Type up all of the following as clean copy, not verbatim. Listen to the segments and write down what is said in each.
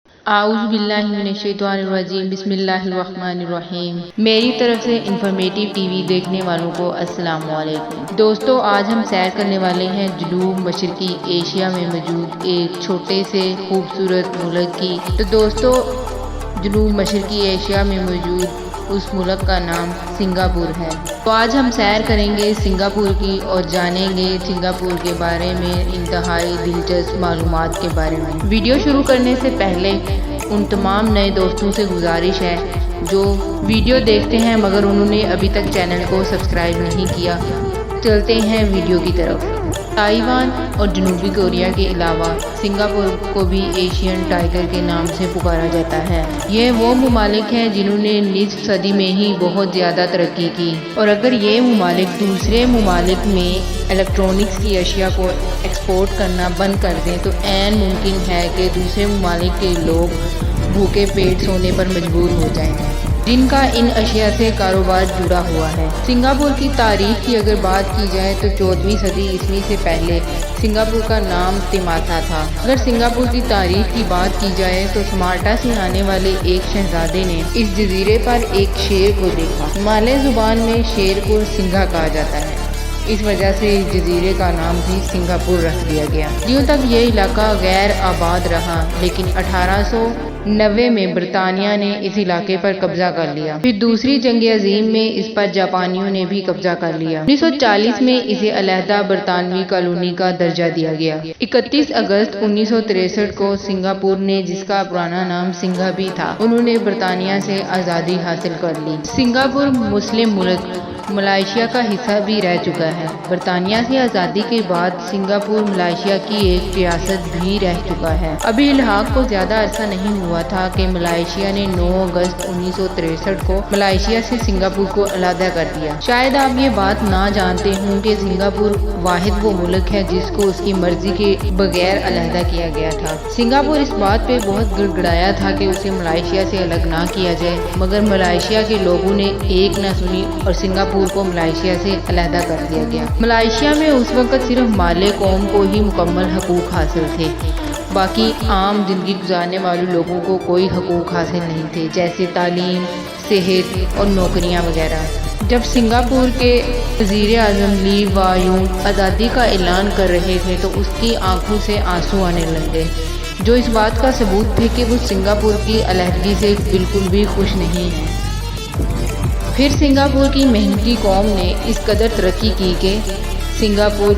اعوذ باللہ من الشیطان الرجیم بسم اللہ الرحمن الرحیم۔ میری طرف سے انفارمیٹیو ٹی وی دیکھنے والوں کو السلام علیکم۔ دوستو، آج ہم سیر کرنے والے ہیں جنوب مشرقی ایشیا میں موجود ایک چھوٹے سے خوبصورت ملک کی۔ تو دوستو، جنوب مشرقی ایشیا میں موجود اس ملک کا نام سنگاپور ہے۔ تو آج ہم سیر کریں گے سنگاپور کی اور جانیں گے سنگاپور کے بارے میں انتہائی دلچسپ معلومات کے بارے میں۔ ویڈیو شروع کرنے سے پہلے ان تمام نئے دوستوں سے گزارش ہے جو ویڈیو دیکھتے ہیں مگر انہوں نے ابھی تک چینل کو سبسکرائب نہیں کیا۔ چلتے ہیں ویڈیو کی طرف۔ تائیوان اور جنوبی کوریا کے علاوہ سنگاپور کو بھی ایشین ٹائیگر کے نام سے پکارا جاتا ہے۔ یہ وہ ممالک ہیں جنہوں نے نصف صدی میں ہی بہت زیادہ ترقی کی، اور اگر یہ ممالک دوسرے ممالک میں الیکٹرانکس کی اشیاء کو ایکسپورٹ کرنا بند کر دیں تو عین ممکن ہے کہ دوسرے ممالک کے لوگ بھوکے پیٹ سونے پر مجبور ہو جائیں جن کا ان اشیاء سے کاروبار جڑا ہوا ہے۔ سنگاپور کی تاریخ کی اگر بات کی جائے تو 14ویں صدی عیسوی سے پہلے سنگاپور کا نام تیماسا تھا۔ اگر سنگاپور کی تاریخ کی بات کی جائے تو سمارٹا سے آنے والے ایک شہزادے نے اس جزیرے پر ایک شیر کو دیکھا۔ مالے زبان میں شیر کو سنگھا کہا جاتا ہے، اس وجہ سے اس جزیرے کا نام بھی سنگاپور رکھ دیا گیا۔ یوں تک یہ علاقہ غیر آباد رہا، لیکن 1890 میں برطانیہ نے اس علاقے پر قبضہ کر لیا۔ پھر دوسری جنگ عظیم میں اس پر جاپانیوں نے بھی قبضہ کر لیا۔ 1940 میں اسے علیحدہ برطانوی کالونی کا درجہ دیا گیا۔ 31 اگست 1963 کو سنگاپور نے، جس کا پرانا نام سنگھا بھی تھا، انہوں نے برطانیہ سے آزادی حاصل کر لی۔ سنگاپور مسلم ملک ملائیشیا کا حصہ بھی رہ چکا ہے۔ برطانیہ سے آزادی کے بعد سنگاپور ملائیشیا کی ایک ریاست بھی رہ چکا ہے۔ ابھی الحاق کو زیادہ عرصہ نہیں ہوا تھا کہ ملائیشیا نے 9 اگست 1963 کو ملائیشیا سے سنگاپور کو علیحدہ کر دیا۔ شاید آپ یہ بات نہ جانتے ہوں کہ سنگاپور واحد وہ ملک ہے جس کو اس کی مرضی کے بغیر علیحدہ کیا گیا تھا۔ سنگاپور اس بات پہ بہت گڑگڑایا تھا کہ اسے ملائیشیا سے الگ نہ کیا جائے، مگر ملائیشیا کے لوگوں نے ایک نہ سنی اور سنگاپور کو ملائیشیا سے علیحدہ کر دیا گیا۔ ملائیشیا میں اس وقت صرف مالے قوم کو ہی مکمل حقوق حاصل تھے، باقی عام زندگی گزارنے والے لوگوں کو کوئی حقوق حاصل نہیں تھے، جیسے تعلیم، صحت اور نوکریاں وغیرہ۔ جب سنگاپور کے وزیر اعظم لی وا یون آزادی کا اعلان کر رہے تھے تو اس کی آنکھوں سے آنسو آنے لگے، جو اس بات کا ثبوت تھے کہ وہ سنگاپور کی علیحدگی سے بالکل بھی خوش نہیں ہیں۔ پھر سنگاپور کی محنتی قوم نے اس قدر ترقی کی کہ سنگاپور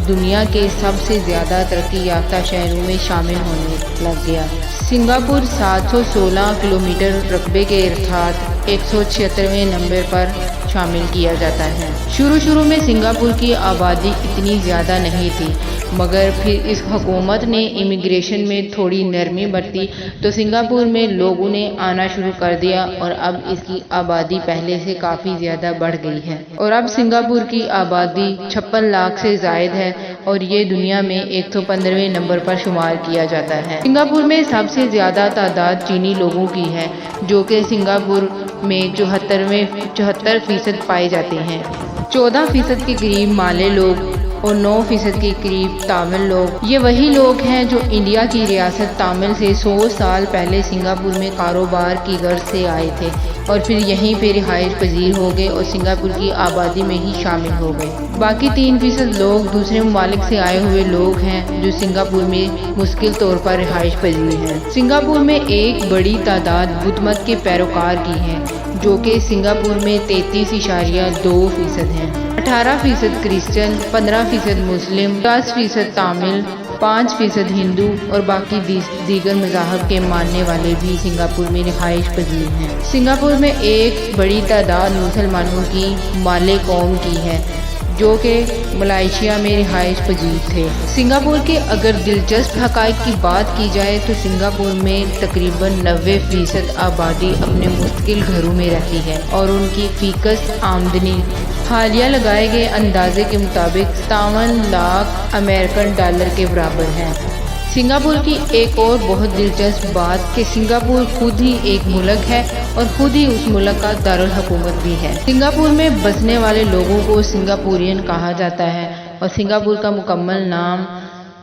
دنیا کے سب سے زیادہ ترقی یافتہ شہروں میں شامل ہونے لگ گیا۔ سنگاپور 716 کلومیٹر رقبے کے ارتھات 176ویں نمبر پر شامل کیا جاتا ہے۔ شروع میں سنگاپور کی آبادی اتنی زیادہ نہیں تھی، مگر پھر اس حکومت نے امیگریشن میں تھوڑی نرمی برتی تو سنگاپور میں لوگوں نے آنا شروع کر دیا اور اب اس کی آبادی پہلے سے کافی زیادہ بڑھ گئی ہے، اور اب سنگاپور کی آبادی 56 لاکھ سے زائد ہے اور یہ دنیا میں 115ویں نمبر پر شمار کیا جاتا ہے۔ سنگاپور میں سب سے زیادہ تعداد چینی لوگوں کی ہے، جو کہ سنگاپور میں 74% پائے جاتے ہیں۔ 14% کے قریب مالے لوگ اور 9% کے قریب تامل لوگ۔ یہ وہی لوگ ہیں جو انڈیا کی ریاست تامل سے 100 سال پہلے سنگاپور میں کاروبار کی غرض سے آئے تھے اور پھر یہیں پہ رہائش پذیر ہو گئے اور سنگاپور کی آبادی میں ہی شامل ہو گئے۔ باقی 3% لوگ دوسرے ممالک سے آئے ہوئے لوگ ہیں جو سنگاپور میں مستقل طور پر رہائش پذیر ہیں۔ سنگاپور میں ایک بڑی تعداد بدھ مت کے پیروکار کی ہے، جو کہ سنگاپور میں 33.2% ہیں۔ 18% کرسچن، 15% مسلم، 10% تامل، 5% ہندو اور باقی دیگر مذاہب کے ماننے والے بھی سنگاپور میں رہائش پذیر ہیں۔ سنگاپور میں ایک بڑی تعداد مسلمانوں کی مالے قوم کی ہے، جو کہ ملائیشیا میں رہائش پذیر تھے۔ سنگاپور کے اگر دلچسپ حقائق کی بات کی جائے تو سنگاپور میں تقریباً 90% آبادی اپنے مستقل گھروں میں رہتی ہے اور ان کی فیکس آمدنی حالیہ لگائے گئے اندازے کے مطابق 57 لاکھ امریکن ڈالر کے برابر ہے۔ سنگاپور کی ایک اور بہت دلچسپ بات کہ سنگاپور خود ہی ایک ملک ہے اور خود ہی اس ملک کا دارالحکومت بھی ہے۔ سنگاپور میں بسنے والے لوگوں کو سنگاپورین کہا جاتا ہے اور سنگاپور کا مکمل نام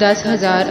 10,000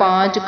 5